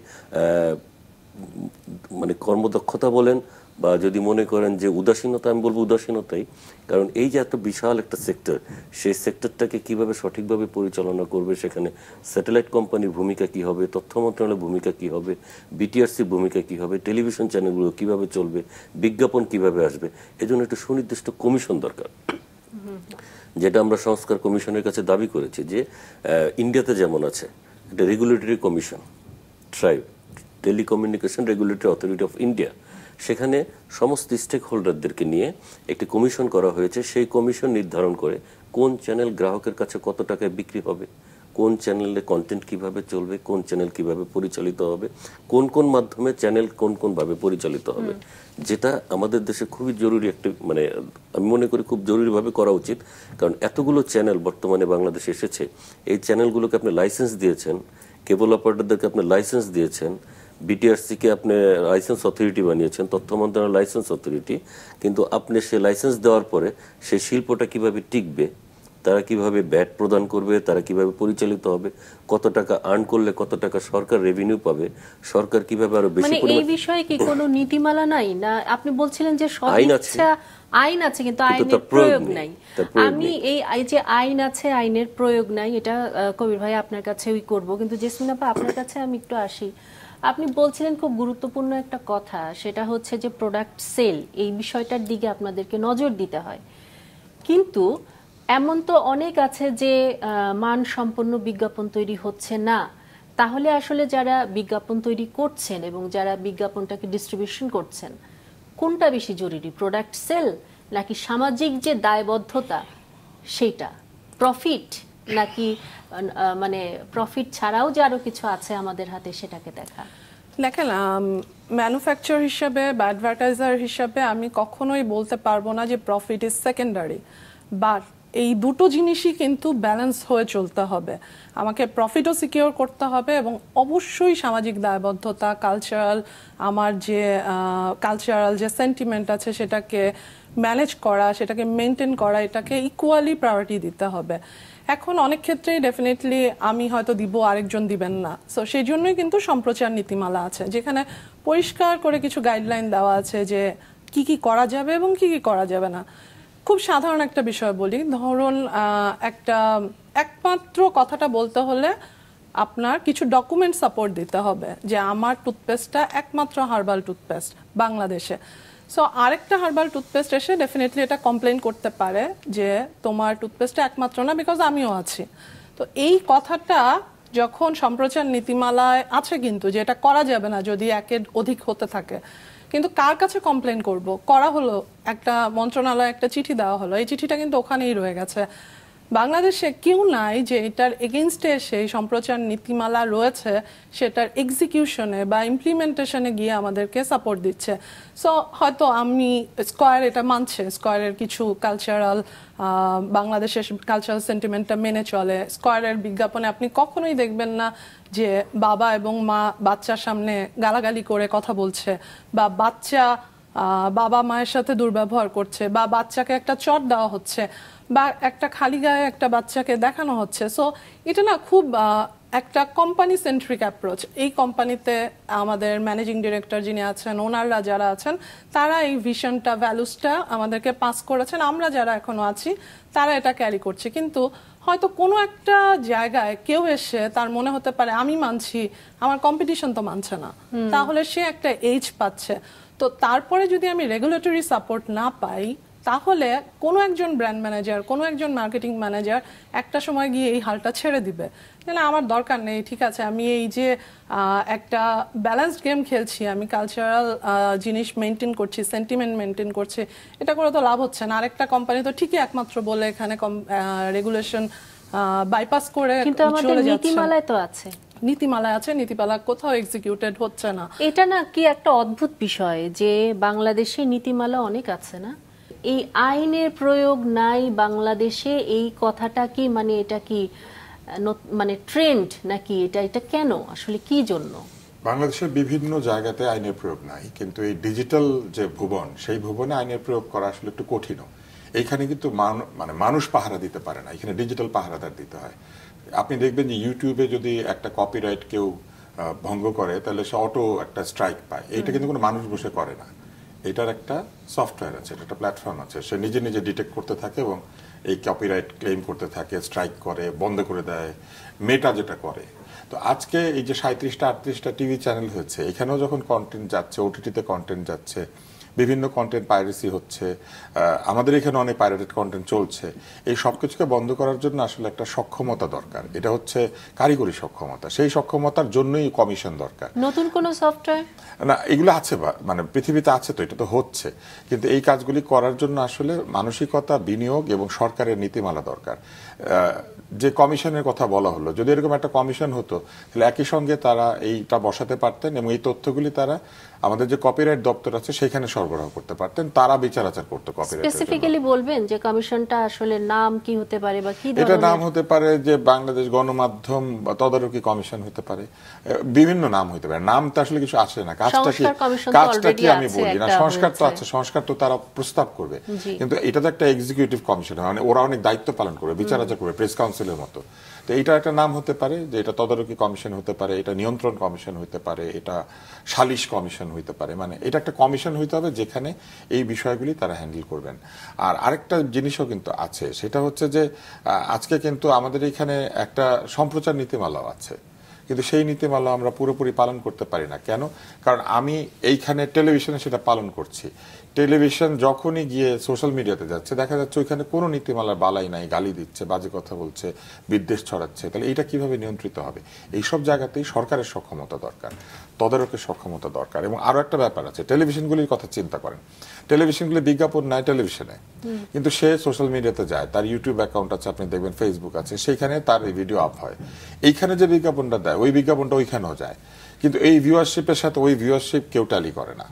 মানে কর্মদক্ষতা বলেন, বা যদি মনে করেন যে উদাসীনতা, আমি বলবো উদাসীনতাই। কারণ এই যে এত বিশাল একটা সেক্টর, সেই সেক্টরটাকে কিভাবে সঠিকভাবে পরিচালনা করবে, সেখানে স্যাটেলাইট কোম্পানির ভূমিকা কি হবে, তথ্য মন্ত্রণালয়ের ভূমিকা কি হবে, বিটিআরসির ভূমিকা কি হবে, টেলিভিশন চ্যানেলগুলো কিভাবে চলবে, বিজ্ঞাপন কিভাবে আসবে, এজন্য একটা সুনির্দিষ্ট কমিশন দরকার। যেটা আমরা সংস্কার কমিশনের কাছে দাবি করেছি যে ইন্ডিয়াতে যেমন আছে একটা regulatory commission, tribe, telecommunication regulatory authority of India, সেখানে সমস্ত স্টেক হোল্ডারদেরকে নিয়ে একটি কমিশন করা হয়েছে। সেই কমিশন নির্ধারণ করে কোন চ্যানেল গ্রাহকের কাছে কত টাকায় বিক্রি হবে, কোন চ্যানেলে কন্টেন্ট কিভাবে চলবে, কোন চ্যানেল কিভাবে পরিচালিত হবে, কোন কোন মাধ্যমে চ্যানেল কোন কোন ভাবে পরিচালিত হবে, যেটা আমাদের দেশে খুবই জরুরি একটা, মানে আমি মনে করি খুব জরুরিভাবে করা উচিত। কারণ এতগুলো চ্যানেল বর্তমানে বাংলাদেশে এসেছে, এই চ্যানেলগুলোকে আপনি লাইসেন্স দিয়েছেন, কেবল অপারেটরদেরকে আপনি লাইসেন্স দিয়েছেন, বিটিআরসিকে আপনি লাইসেন্স অথরিটি বানিয়েছেন, তথ্য মন্ত্রণালয় লাইসেন্স অথরিটি, কিন্তু আপনি সে লাইসেন্স দেওয়ার পরে সেই শিল্পটা কিভাবে টিকবে, তারা কিভাবে ব্যাট প্রদান করবে, তারা কিভাবে পরিচালিত হবে, কত টাকা আর্ন করলে কত টাকা সরকার রেভিনিউ পাবে, সরকার কিভাবে আরো বেশি মানে এই বিষয়ে কি কোনো নীতিমালা নাই? না আপনি বলছিলেন যে সদিচ্ছা আইন আছে কিন্তু আইনের প্রয়োগ নাই। আমি এই যে আইন আছে, আইনের প্রয়োগ নাই, এটা কবির ভাই আপনার কাছে ওই করব, কিন্তু জেসমিন আপা আপনার কাছে আমি একটু আসি। আপনি বলছিলেন খুব গুরুত্বপূর্ণ একটা কথা, সেটা হচ্ছে যে প্রোডাক্ট সেল, এই বিষয়টার দিকে আপনাদেরকে নজর দিতে হয়। কিন্তু এমন তো অনেক আছে যে মানসম্পন্ন বিজ্ঞাপন তৈরি হচ্ছে না। তাহলে আসলে যারা বিজ্ঞাপন তৈরি করছেন এবং যারা বিজ্ঞাপনটাকে ডিস্ট্রিবিউশন করছেন, কোনটা বেশি জরুরি, প্রোডাক্ট সেল নাকি সামাজিক যে দায়বদ্ধতা সেইটা, প্রফিট নাকি মানে প্রফিট ছাড়াও যে আরো কিছু আছে আমাদের হাতে সেটাকে দেখা? দেখেন, ম্যানুফ্যাকচার হিসাবে বা অ্যাডভার্টাইজার হিসাবে আমি কখনোই বলতে পারবো না যে প্রফিট ইজ সেকেন্ডারি, বাট এই দুটো জিনিসই কিন্তু ব্যালেন্স হয়ে চলতে হবে। আমাকে প্রফিটও সিকিউর করতে হবে এবং অবশ্যই সামাজিক দায়বদ্ধতা, কালচারাল, আমার যে কালচারাল যে সেন্টিমেন্ট আছে সেটাকে ম্যানেজ করা, সেটাকে মেনটেন করা, এটাকে ইকুয়ালি প্রায়োরিটি দিতে হবে। এখন অনেক ক্ষেত্রেই ডেফিনেটলি আমি হয়তো দিব, আরেকজন দিবেন না। সো সেই জন্যই কিন্তু সম্প্রচার নীতিমালা আছে, যেখানে পরিষ্কার করে কিছু গাইডলাইন দেওয়া আছে যে কি কি করা যাবে এবং কি কি করা যাবে না। খুব সাধারণ একটা বিষয় বলি, ধরুন একটা একমাত্র কথাটা বলতে হলে আপনার কিছু ডকুমেন্ট সাপোর্ট দিতে হবে যে আমার টুথপেস্টটা একমাত্র হার্বাল টুথপেস্ট বাংলাদেশে। সো আরেকটা হার্বাল টুথপেস্ট এসে ডেফিনেটলি এটা কমপ্লেন করতে পারে যে তোমার টুথপেস্টটা একমাত্র না, বিকজ আমিও আছি। তো এই কথাটা যখন সম্প্রচার নীতিমালায় আছে কিন্তু যে এটা করা যাবে না যদি একের অধিক হতে থাকে, কিন্তু কার কাছে কমপ্লেন করব? করা হলো, একটা মন্ত্রণালয়ে একটা চিঠি দেওয়া হলো, এই চিঠিটা কিন্তু ওখানেই রয়ে গেছে। বাংলাদেশে কেউ নাই যে এটার এগেইনস্টে সেই সম্প্রচার নীতিমালা রয়েছে সেটার এক্সিকিউশনে বা ইমপ্লিমেন্টেশনে গিয়ে আমাদেরকে সাপোর্ট দিচ্ছে। সো হয়তো আমি স্কয়ার এটা মানছে, স্কয়ারের কিছু কালচারাল, বাংলাদেশের কালচারাল সেন্টিমেন্টটা মেনে চলে। স্কয়ারের বিজ্ঞাপনে আপনি কখনোই দেখবেন না যে বাবা এবং মা বাচ্চার সামনে গালাগালি করে কথা বলছে, বা বাচ্চা বাবা মায়ের সাথে দুর্ব্যবহার করছে, বা বাচ্চাকে একটা চট দেওয়া হচ্ছে, বা একটা খালি গায়ে একটা বাচ্চাকে দেখানো হচ্ছে। সো এটা না খুব একটা কোম্পানি সেন্ট্রিক অ্যাপ্রোচ। এই কোম্পানিতে আমাদের ম্যানেজিং ডিরেক্টর যিনি আছেন, ওনাররা যারা আছেন, তারা এই ভিশনটা, ভ্যালুসটা আমাদেরকে পাস করেছেন। আমরা যারা এখনো আছি তারা এটা ক্যারি করছে। কিন্তু হয়তো কোনো একটা জায়গায় কেউ এসে তার মনে হতে পারে আমি মানছি, আমার কম্পিটিশন তো মানছে না, তাহলে সে একটা এজ পাচ্ছে। তো তারপরে যদি আমি রেগুলেটরি সাপোর্ট না পাই, তাহলে কোনো একজন ব্র্যান্ড ম্যানেজার, কোনো একজন মার্কেটিং ম্যানেজার একটা সময় গিয়ে এই হালটা ছেড়ে দিবে, না আমার দরকার নেই, ঠিক আছে আমি এই যে একটা ব্যালেন্সড গেম খেলছি, আমি কালচারাল জিনিস মেনটেন করছি, সেন্টিমেন্ট মেনটেন করছি, এটা করে তো লাভ হচ্ছে না। আরেকটা কোম্পানি তো ঠিকই একমাত্র বলে এখানে রেগুলেশন বাইপাস করে, কিন্তু আমাদের নীতিমালায় তো আছে, নীতিমালায় আছে, নীতিমালা কোথাও এক্সিকিউটেড হচ্ছে না। এটা না কি একটা অদ্ভুত বিষয় যে বাংলাদেশে নীতিমালা অনেক আছে না, এই আইনের প্রয়োগ নাই বাংলাদেশে। এই কথাটা কি মানে এটা কি মানে ট্রেন্ড নাকি এটা কেন আসলে কি জন্য? বাংলাদেশের বিভিন্ন জায়গাতে আইনের প্রয়োগ নাই, কিন্তু এই ডিজিটাল যে ভুবন, সেই ভুবনে আইনের প্রয়োগ করা আসলে একটু কঠিন। এইখানে কিন্তু মানে মানুষ পাহারা দিতে পারে না, এখানে ডিজিটাল পাহারাদার দিতে হয়। আপনি দেখবেন যে ইউটিউবে যদি একটা কপিরাইট কেউ ভঙ্গ করে তাহলে সে অটো একটা স্ট্রাইক পায়। এইটা কিন্তু কোনো মানুষ বসে করে না, এটার একটা সফটওয়্যার আছে, একটা প্ল্যাটফর্ম আছে, সে নিজে নিজে ডিটেক্ট করতে থাকে এবং এই কপিরাইট ক্লেম করতে থাকে, স্ট্রাইক করে, বন্ধ করে দেয়, মেটা যেটা করে। তো আজকে এই যে 37টা 38টা টিভি চ্যানেল হয়েছে, এখানেও যখন কন্টেন্ট যাচ্ছে, ওটিটিতে কন্টেন্ট যাচ্ছে, বিভিন্ন কন্টেন্ট পাইরেসি হচ্ছে, আমাদের এখানে অনেক পাইরেটেড কন্টেন্ট চলছে, এই সব কিছুকে বন্ধ করার জন্য আসলে একটা সক্ষমতা দরকার। এটা হচ্ছে কারিগরি সক্ষমতা, সেই সক্ষমতার জন্যই কমিশন দরকার। নতুন কোন সফটওয়্যার না, এগুলো আছে, মানে পৃথিবীতে আছে, তো এটা তো হচ্ছে, কিন্তু এই কাজগুলি করার জন্য আসলে মানসিকতা, বিনিয়োগ এবং সরকারের নীতিমালা দরকার। যে কমিশনের কথা বলা হলো, যদি এরকম একটা কমিশন হতো তাহলে একই সঙ্গে তারা এইটা বসাতে পারতেন এবং এই তথ্যগুলি তারা আমাদের যে কপিরাইট দপ্তর আছে সেখানে সরবরাহ করতে পারতেন, তারা বিচার আচার করতো কপিরাইট। স্পেসিফিক্যালি বলবেন যে কমিশনটা আসলে নাম কি হতে পারে বা কি ধরনের? এটা নাম হতে পারে যে বাংলাদেশ গণমাধ্যম তদারকি কমিশন হতে পারে, বিভিন্ন নাম হতে পারে। নাম তো আসলে কিছু আসে না, কাজটা কি আমি বলি না, সংস্কার তো আছে, সংস্কার তো তারা প্রস্তাব করবে, কিন্তু এটা তো একটা এক্সিকিউটিভ কমিশন, মানে ওরা অনেক দায়িত্ব পালন করবে, বিচার আচার করবে, প্রেস কাউন্সিলের মতো। তো এটা একটা নাম হতে পারে, যে এটা তদারকি কমিশন হতে পারে, এটা নিয়ন্ত্রণ কমিশন হতে পারে, এটা সালিশ কমিশন হতে পারে। মানে এটা একটা কমিশন হইতে হবে যেখানে এই বিষয়গুলি তারা হ্যান্ডেল করবেন। আর আরেকটা জিনিসও কিন্তু আছে, সেটা হচ্ছে যে আজকে কিন্তু আমাদের এখানে একটা সম্প্রচার নীতিমালাও আছে, কিন্তু সেই নীতিমালা আমরা পুরোপুরি পালন করতে পারি না। কেন? কারণ আমি এইখানে টেলিভিশনে সেটা পালন করছি, টেলিভিশন যখনই গিয়ে সোশ্যাল মিডিয়াতে যাচ্ছে দেখা যাচ্ছে ওইখানে কোনো নীতিমালার বালাই নাই, গালি দিচ্ছে, বাজে কথা বলছে, বিদ্বেষ ছড়াচ্ছে। তাহলে এইটা কিভাবে নিয়ন্ত্রিত হবে? এইসব জায়গাতেই সরকারের সক্ষমতা দরকার, তদারকের সক্ষমতা দরকার। এবং আরো একটা ব্যাপার আছে, টেলিভিশনগুলির কথা চিন্তা করেন, টেলিভিশনগুলি বিজ্ঞাপন নেয় টেলিভিশনে, কিন্তু সে সোশ্যাল মিডিয়াতে যায়, তার ইউটিউব অ্যাকাউন্ট আছে, আপনি দেখবেন ফেসবুক আছে, সেইখানে তার এই ভিডিও আপ হয়। এইখানে যে বিজ্ঞাপনটা দেয় ওই বিজ্ঞাপনটা ওইখানেও যায়, কিন্তু এই ভিউয়ারশিপের সাথে ওই ভিউয়ারশিপ কেউ ট্যালি করে না।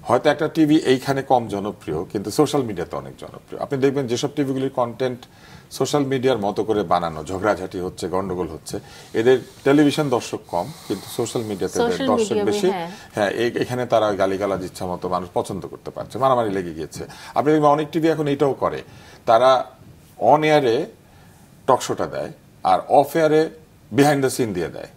হয়তো একটা টিভি এইখানে কম জনপ্রিয় কিন্তু সোশ্যাল মিডিয়াতে অনেক জনপ্রিয়। আপনি দেখবেন যেসব টিভিগুলির কন্টেন্ট সোশ্যাল মিডিয়ার মতো করে বানানো, ঝগড়াঝাটি হচ্ছে, গন্ডগোল হচ্ছে, এদের টেলিভিশন দর্শক কম কিন্তু সোশ্যাল মিডিয়াতে দর্শক বেশি। হ্যাঁ, এখানে তারা গালিগালাজ ইচ্ছা মতো মানুষ পছন্দ করতে পারছে, মারামারি লেগে গিয়েছে। আপনি দেখবেন অনেক টিভি এখন এইটাও করে, তারা অন এয়ারে টকশোটা দেয় আর অফ এয়ারে বিহাইন্ড দ্য সিন দিয়ে দেয়,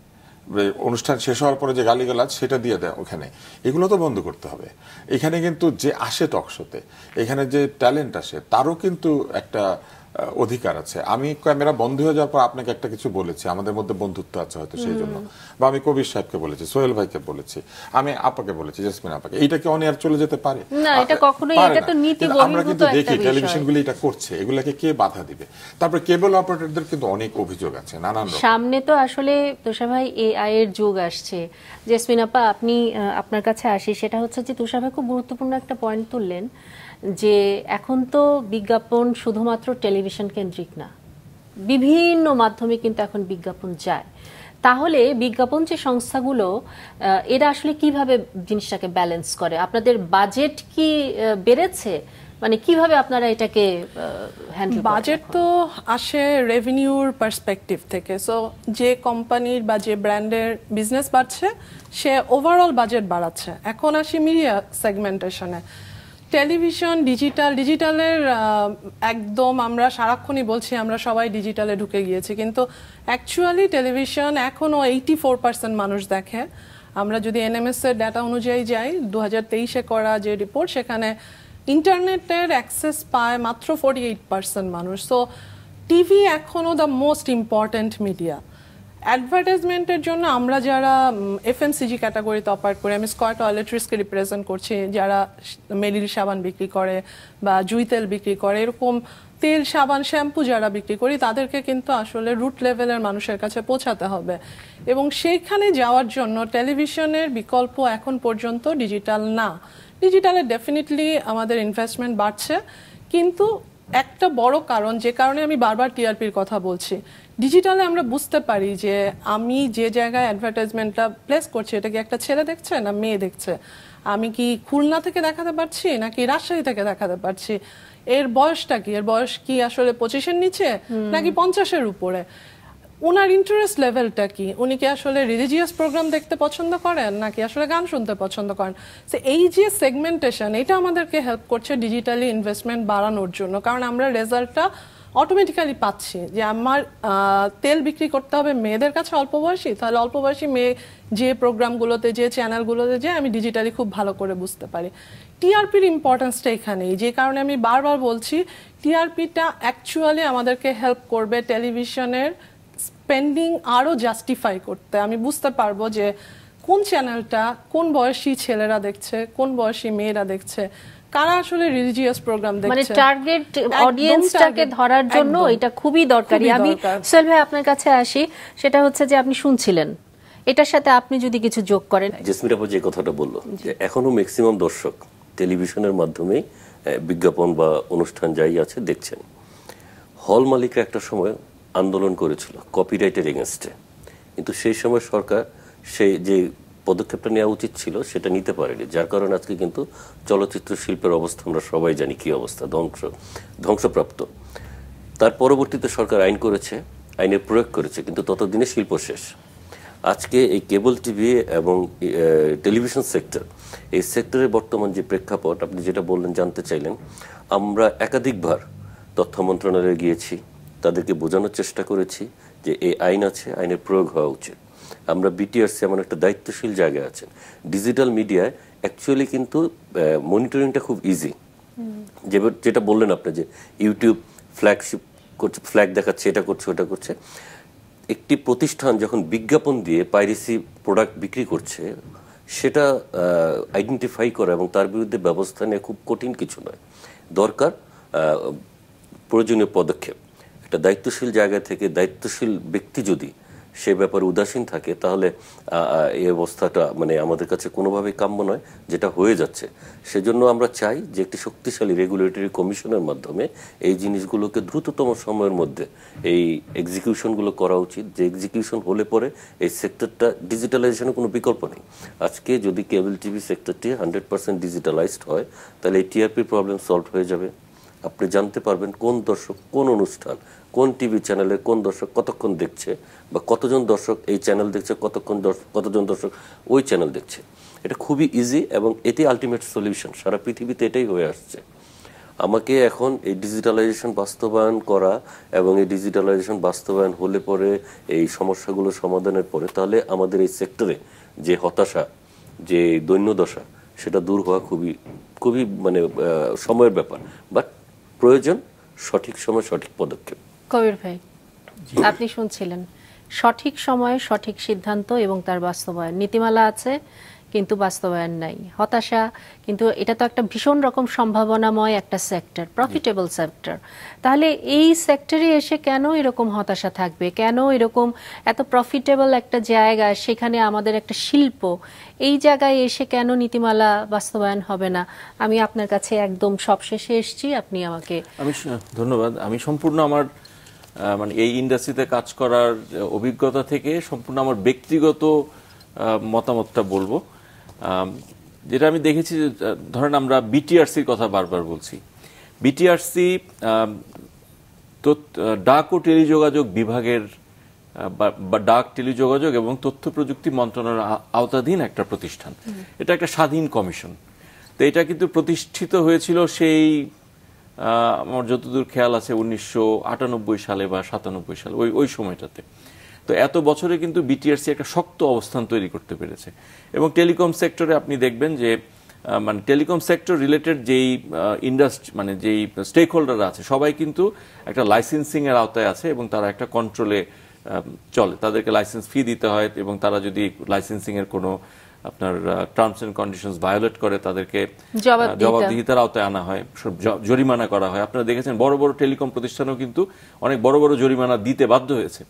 অনুষ্ঠান শেষ হওয়ার পরে যে গালিগালাজ সেটা দিয়ে দেয় ওখানে। এগুলো তো বন্ধ করতে হবে। এখানে কিন্তু যে আসে টকশোতে, এখানে যে ট্যালেন্ট আসে তারও কিন্তু একটা অধিকার আছে। আমি ক্যামেরা বন্ধ হয়ে যাওয়ার পর আপনাকে একটা কিছু বলেছি, আমাদের মধ্যে বন্ধুত্ব আছে হয়তো সেই জন্য, বা আমি কবির সাহেবকে বলেছি, সোহেল ভাইকে বলেছি, আমি আপাকে বলেছি, জেসমিন আপাকে। এইটা কি অন এয়ার চলে যেতে পারে? না, এটা কখনোই, এটা তো নীতি বহির্ভূত। আমরা কিন্তু দেখি টেলিভিশনগুলি এটা করছে, এগুলাকে কে বাধা দিবে? তারপরে কেবল অপারেটরদের কিন্তু অনেক অভিযোগ আছে নানান রকম। সামনে তো আসলে তুষার ভাই এআই এর যুগ আসছে। জেসমিন আপা, আপনি আপনার কাছে আসি, সেটা হচ্ছে যে তুষার ভাই খুব গুরুত্বপূর্ণ একটা পয়েন্ট তুললেন যে এখন তো বিজ্ঞাপন শুধুমাত্র টেলিভিশন কেন্দ্রিক না, বিভিন্ন মাধ্যমে কিন্তু এখন বিজ্ঞাপন যায়। তাহলে বিজ্ঞাপন যে সংস্থাগুলো, এরা আসলে কিভাবে জিনিসটাকে ব্যালেন্স করে? আপনাদের বাজেট কি বেড়েছে? মানে কিভাবে আপনারা এটাকে হ্যান্ডেল করেন? বাজেট তো আসে রেভিনিউর পার্সপেক্টিভ থেকে। সো যে কোম্পানির বা যে ব্র্যান্ডের বিজনেস বাড়ছে সে ওভারঅল বাজেট বাড়াচ্ছে। এখন আসি মিডিয়া সেগমেন্টেশনে। টেলিভিশন, ডিজিটালের একদম আমরা সারাক্ষণই বলছি আমরা সবাই ডিজিটালে ঢুকে গিয়েছি, কিন্তু অ্যাকচুয়ালি টেলিভিশন এখনও 84% মানুষ দেখে। আমরা যদি এনএমএস এর ডাটা অনুযায়ী যাই, 2023-এ করা যে রিপোর্ট, সেখানে ইন্টারনেটের অ্যাক্সেস পায় মাত্র 48% মানুষ। সো টিভি এখনও দ্য মোস্ট ইম্পর্ট্যান্ট মিডিয়া। অ্যাডভার্টাইজমেন্টের জন্য আমরা যারা এফএমসিজি ক্যাটাগরিতে অপারেট করি, আমি স্কয়ার টয়লেট্রিজকে রিপ্রেজেন্ট করছি, যারা মেলির সাবান বিক্রি করে বা জুই তেল বিক্রি করে, এরকম তেল, সাবান, শ্যাম্পু যারা বিক্রি করি, তাদেরকে কিন্তু আসলে রুট লেভেলের মানুষের কাছে পৌঁছাতে হবে। এবং সেইখানে যাওয়ার জন্য টেলিভিশনের বিকল্প এখন পর্যন্ত ডিজিটাল না। ডিজিটালে ডেফিনেটলি আমাদের ইনভেস্টমেন্ট বাড়ছে, কিন্তু একটা বড় কারণ, যে কারণে আমি বারবার টিআরপির কথা বলছি, ডিজিটালে আমরা বুঝতে পারি যে আমি যে জায়গায় অ্যাডভার্টাইজমেন্টটা প্লেস করছি এটা কি একটা ছেলে দেখছে না মেয়ে দেখছে, আমি কি খুলনা থেকে দেখাতে পারছি নাকি রাজশাহী থেকে দেখাতে পারছি, এর বয়সটা কি, এর বয়স কি আসলে 25-এর নিচে নাকি 50-এর উপরে। ওনার ইন্টারেস্ট লেভেলটা কি, উনি কি আসলে রিলিজিয়াস প্রোগ্রাম দেখতে পছন্দ করেন নাকি আসলে গান শুনতে পছন্দ করেন। সো এই যে সেগমেন্টেশন, এটা আমাদেরকে হেল্প করছে ডিজিটালি ইনভেস্টমেন্ট বাড়ানোর জন্য, কারণ আমরা রেজাল্টটা অটোমেটিক্যালি পাচ্ছি যে আমার তেল বিক্রি করতে হবে মেয়েদের কাছে অল্প বয়সী, তাহলে অল্প বয়সী মেয়ে যে প্রোগ্রামগুলোতে, যে চ্যানেলগুলোতে যে আমি ডিজিটালি খুব ভালো করে বুঝতে পারি। টিআরপির ইম্পর্টেন্সটা এখানেই, যে কারণে আমি বারবার বলছি টিআরপিটা অ্যাকচুয়ালি আমাদেরকে হেল্প করবে টেলিভিশনের স্পেন্ডিং আরও জাস্টিফাই করতে। আমি বুঝতে পারবো যে কোন চ্যানেলটা কোন বয়সী ছেলেরা দেখছে, কোন বয়সী মেয়েরা দেখছে, কারা আসলে রিলিজিয়াস প্রোগ্রাম দেখছে, মানে টার্গেট অডিয়েন্সটাকে ধরার জন্য এটা খুবই দরকারি। আমি সোহেল ভাই আপনার কাছে আসি, সেটা হচ্ছে যে আপনি শুনছিলেন, এটার সাথে আপনি যদি কিছু যোগ করেন। জেসমিন আপু যে কথাটা বললো যে এখনো ম্যাক্সিমাম দর্শক টেলিভিশনের মাধ্যমে বিজ্ঞাপন বা অনুষ্ঠান যাই আছে দেখছেন। হল মালিকরা একটা সময় আন্দোলন করেছিল কপিরাইটের এগেনস্টে, কিন্তু সেই সময় সরকার সেই যে পদক্ষেপটা নেওয়া উচিত ছিল সেটা নিতে পারেনি, যার কারণে আজকে কিন্তু চলচ্চিত্র শিল্পের অবস্থা আমরা সবাই জানি কি অবস্থা, ধ্বংসপ্রাপ্ত। তার পরবর্তীতে সরকার আইন করেছে, আইনের প্রয়োগ করেছে, কিন্তু ততদিনে শিল্প শেষ। আজকে এই কেবল টিভি এবং টেলিভিশন সেক্টর, এই সেক্টরের বর্তমান যে প্রেক্ষাপট আপনি যেটা বললেন, জানতে চাইলেন, আমরা একাধিকবার তথ্য মন্ত্রণালয়ে গিয়েছি, তাদেরকে বোঝানোর চেষ্টা করেছি যে এই আইন আছে, আইনের প্রয়োগ হওয়া উচিত। আমরা বিটিআরসি এমন একটা দায়িত্বশীল জায়গায় আছেন। ডিজিটাল মিডিয়ায় অ্যাকচুয়ালি কিন্তু মনিটরিংটা খুব ইজি, যেটা বললেন আপনি যে ইউটিউব ফ্ল্যাগশিপ করছে, ফ্ল্যাগ দেখাচ্ছে, এটা করছে, ওটা করছে। একটি প্রতিষ্ঠান যখন বিজ্ঞাপন দিয়ে পাইরেসি প্রোডাক্ট বিক্রি করছে, সেটা আইডেন্টিফাই করা এবং তার বিরুদ্ধে ব্যবস্থা নেওয়া খুব কঠিন কিছু নয়। দরকার প্রয়োজনীয় পদক্ষেপ। একটা দায়িত্বশীল জায়গা থেকে দায়িত্বশীল ব্যক্তি যদি সে ব্যাপারে উদাসীন থাকে, তাহলে এই অবস্থাটা মানে আমাদের কাছে কোনোভাবেই কাম্য নয়, যেটা হয়ে যাচ্ছে। সেজন্য আমরা চাই যে একটি শক্তিশালী রেগুলেটরি কমিশনের মাধ্যমে এই জিনিসগুলোকে দ্রুততম সময়ের মধ্যে এই এক্সিকিউশনগুলো করা উচিত, যে এক্সিকিউশন হলে পরে এই সেক্টরটা ডিজিটালাইজেশনের কোনো বিকল্প নেই। আজকে যদি কেবল টিভি সেক্টরটি 100% ডিজিটালাইজড হয়, তাহলে এই টিআরপি প্রবলেম সলভ হয়ে যাবে। আপনি জানতে পারবেন কোন দর্শক কোন অনুষ্ঠান, কোন টিভি চ্যানেলে কোন দর্শক কতক্ষণ দেখছে, বা কতজন দর্শক এই চ্যানেল দেখছে, কতজন দর্শক ওই চ্যানেল দেখছে। এটা খুবই ইজি এবং এটি আলটিমেট সলিউশন। সারা পৃথিবীতে এটাই হয়ে আসছে। আমাকে এখন এই ডিজিটালাইজেশন বাস্তবায়ন করা এবং এই ডিজিটালাইজেশন বাস্তবায়ন হলে পরে এই সমস্যাগুলো সমাধানের পরে, তাহলে আমাদের এই সেক্টরে যে হতাশা, যে দৈন্যদশা, সেটা দূর হওয়া খুবই খুবই মানে সময়ের ব্যাপার, বাট প্রয়োজন সঠিক সময় সঠিক পদক্ষেপ। কবির ভাই, আপনি শুনছিলেন, সঠিক সময়ে সঠিক সিদ্ধান্ত এবং তার বাস্তবায়ন। নীতিমালা আছে কিন্তু বাস্তবায়ন নাই, হতাশা। কিন্তু এটা তো একটা ভীষণ রকম সম্ভাবনাময় একটা সেক্টর, প্রফিটেবল সেক্টর। তাহলে এই সেক্টরে এসে কেন এরকম হতাশা থাকবে? কেন এরকম এত প্রফিটেবল একটা জায়গা, সেখানে আমাদের একটা শিল্প, এই জায়গায় এসে কেন নীতিমালা বাস্তবায়ন হবে না? আমি আপনার কাছে একদম সবশেষে এসেছি, আপনি আমাকে। ধন্যবাদ। আমি সম্পূর্ণ আমার মানে এই ইন্ডাস্ট্রিতে কাজ করার অভিজ্ঞতা থেকে সম্পূর্ণ আমার ব্যক্তিগত মতামতটা বলবো। যেটা আমি দেখেছি, ধরেন আমরা বিটিআরসির কথা বারবার বলছি। বিটিআরসি ডাক ও টেলিযোগাযোগ বিভাগের বা ডাক, টেলিযোগাযোগ এবং তথ্য প্রযুক্তি মন্ত্রণালয়ের আওতাধীন একটা প্রতিষ্ঠান। এটা একটা স্বাধীন কমিশন। তো এটা কিন্তু প্রতিষ্ঠিত হয়েছিল সেই আমার যতদূর খেয়াল আছে 1998 সালে বা 97 সালে, ওই সময়টাতে। তো এত বছরে কিন্তু বিটিআরসি একটা শক্ত অবস্থান তৈরি করতে পেরেছে। এবং টেলিকম সেক্টরে আপনি দেখবেন যে মানে টেলিকম সেক্টর রিলেটেড যেই ইন্ডাস্ট্রি, মানে যেই স্টেক হোল্ডাররা আছে, সবাই কিন্তু একটা লাইসেন্সিং এর আওতায় আছে এবং তারা একটা কন্ট্রোলে চলে। তাদেরকে লাইসেন্স ফি দিতে হয় এবং তারা যদি লাইসেন্সিং এর কোনো আপনার টার্মস এন্ড কন্ডিশনস ভায়োলেট করে, তাদেরকে জবাবদিহিতার আওতায় আনা হয়, জরিমানা করা হয়। আপনারা দেখেছেন বড় বড় টেলিকম প্রতিষ্ঠানও কিন্তু অনেক বড় বড় জরিমানা দিতে বাধ্য হয়েছে।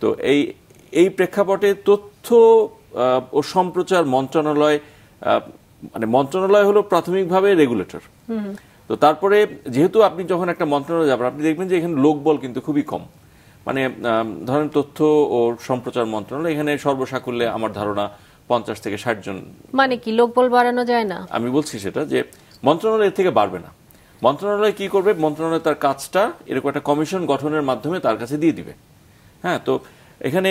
তো এই প্রেক্ষাপটে তথ্য ও সম্প্রচার মন্ত্রণালয়, মানে মন্ত্রণালয় হলো প্রাথমিকভাবে রেগুলেটর। তো তারপরে যেহেতু আপনি যখন একটা মন্ত্রণালয় যাবেন, আপনি দেখবেন যে এখানে লোকবল কিন্তু খুবই কম। মানে ধরেন তথ্য ও সম্প্রচার মন্ত্রণালয়, এখানে সর্বসাকুল্যে আমার ধারণা 50 থেকে 60 জন। মানে কি লোকবল বাড়ানো যায় না? আমি বলছি সেটা যে মন্ত্রণালয় এর থেকে বাড়বে না। মন্ত্রণালয় কি করবে? মন্ত্রণালয় তার কাজটা এরকম একটা কমিশন গঠনের মাধ্যমে তার কাছে দিয়ে দিবে। হ্যাঁ, তো এখানে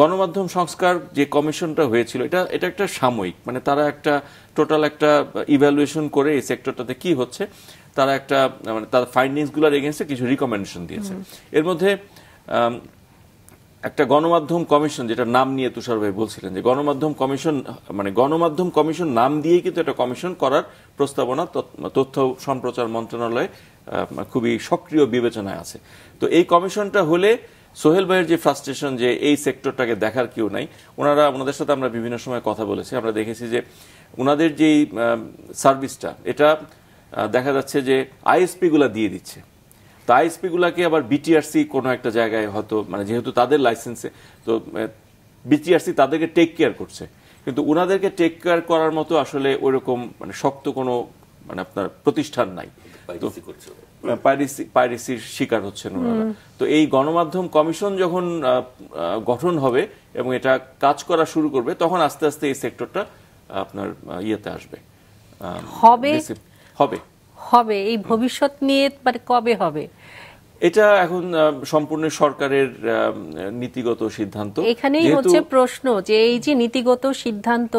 গণমাধ্যম সংস্কার যে কমিশনটা হয়েছিল এটা একটা সাময়িক, মানে তারা একটা টোটাল একটা ইভ্যালুয়েশন করে এই সেক্টরটাতে কি হচ্ছে তারা একটা মানে তার ফাইন্ডিংসগুলোর এগেইনস্টে কিছু রিকমেন্ডেশন দিয়েছে। এর মধ্যে একটা গণমাধ্যম কমিশন, যেটা নাম নিয়ে তুষার ভাই বলছিলেন যে গণমাধ্যম কমিশন, মানে গণমাধ্যম কমিশন নাম দিয়েই কিন্তু একটা কমিশন করার প্রস্তাবনা তথ্য সম্প্রচার মন্ত্রণালয় খুবই সক্রিয় বিবেচনায় আছে। তো এই কমিশনটা হলে সোহেল ভাইয়ের যে ফ্রাস্ট্রেশন যে এই সেক্টরটাকে দেখার কেউ নাই, ওনাদের সাথে আমরা বিভিন্ন সময় কথা বলেছি, আমরা দেখেছি যে ওনাদের যেই সার্ভিসটা এটা দেখা যাচ্ছে যে আইএসপি গুলা দিয়ে দিচ্ছে। তো আইএসপি গুলাকে আবার বিটিআরসি কোনো একটা জায়গায় হয়তো, মানে যেহেতু তাদের লাইসেন্সে, তো বিটিআরসি তাদেরকে টেক কেয়ার করছে, কিন্তু ওনাদেরকে টেক কেয়ার করার মতো আসলে ওইরকম মানে শক্ত কোনো মানে আপনার প্রতিষ্ঠান নাই। তো পাইরেসির শিকার হচ্ছেন ওনারা। তো এই গণমাধ্যম কমিশন যখন গঠন হবে এবং এটা কাজ করা শুরু করবে, তখন আস্তে আস্তে এই সেক্টরটা আপনার ইয়েতে আসবে, হবে। এই ভবিষ্যৎ নিয়ে মানে কবে হবে এটা এখন সম্পূর্ণ সরকারের নীতিগত সিদ্ধান্ত। এখানেই হচ্ছে প্রশ্ন যে এই যে নীতিগত সিদ্ধান্ত,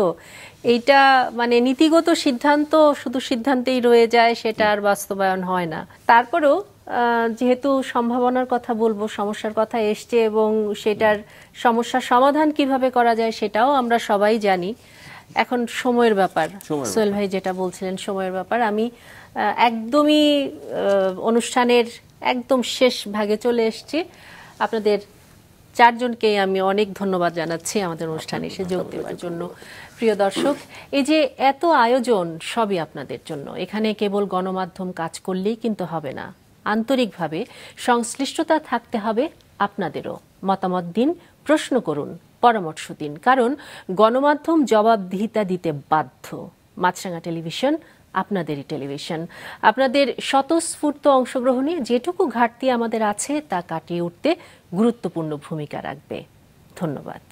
এইটা মানে নীতিগত সিদ্ধান্ত শুধু সিদ্ধান্তেই রয়ে যায়, সেটা আর বাস্তবায়ন হয় না। তারপরেও যেহেতু সম্ভাবনার কথা বলবো, সমস্যার কথা এসছে এবং সেটার সমস্যার সমাধান কিভাবে করা যায় সেটাও আমরা সবাই জানি। এখন সময়ের ব্যাপার, সোহেল ভাই যেটা বলছিলেন সময়ের ব্যাপার। আমি একদমই অনুষ্ঠানের একদম শেষ ভাগে চলে এসেছি। আপনাদের চারজনকেই আমি অনেক ধন্যবাদ জানাচ্ছি আমাদের অনুষ্ঠানে এসে যোগ দেওয়ার জন্য। প্রিয় দর্শক, এই যে এত আয়োজন সবই আপনাদের জন্য। এখানে কেবল গণমাধ্যম কাজ করলেই কিন্তু হবে না, আন্তরিকভাবে সংশ্লিষ্টতা থাকতে হবে আপনাদেরও। মতামত দিন, প্রশ্ন করুন, পরামর্শ দিন, কারণ গণমাধ্যম জবাবদিহিতা দিতে বাধ্য। মাছরাঙা টেলিভিশন আপনাদেরই টেলিভিশন। আপনাদের স্বতঃস্ফূর্ত অংশগ্রহণে যেটুকু ঘাটতি আমাদের আছে তা কাটিয়ে উঠতে গুরুত্বপূর্ণ ভূমিকা রাখবে। ধন্যবাদ।